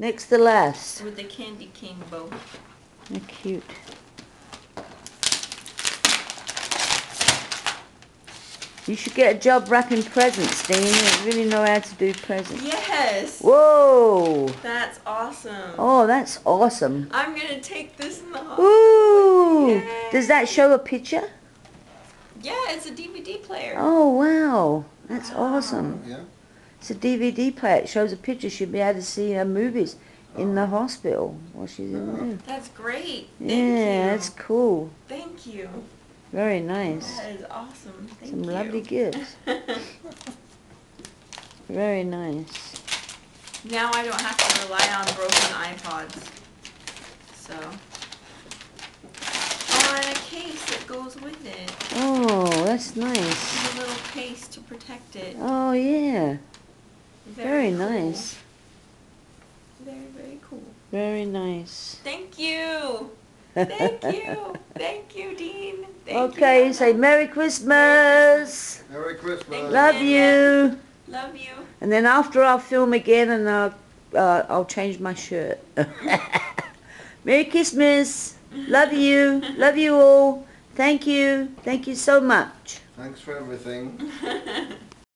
Next to last. With the candy cane bow. They're cute. You should get a job wrapping presents, Dean. You really know how to do presents. Yes! Whoa! That's awesome. Oh, that's awesome. I'm gonna take this in the hospital. Ooh! Yay. Does that show a picture? Yeah, it's a DVD player. Oh, wow. That's awesome. Yeah. It's a DVD player. It shows a picture. She'll be able to see her movies in the hospital while she's in there. That's great. Thank Yeah, you. that's cool. Thank you. Very nice. That is awesome. Thank Some you. lovely gifts. Very nice. Now I don't have to rely on broken iPods. So. Oh, and a case that goes with it. Oh, that's nice. A little case to protect it. Oh, yeah. Very cool. nice. Very, very cool. Very nice. Thank you. Thank you. Thank you, Dean. Thank Okay, you. say Merry Christmas. Merry Christmas. Thank Love you. Love you. And then after I'll film again and I'll change my shirt. Merry Christmas. Love you. Love you all. Thank you. Thank you so much. Thanks for everything.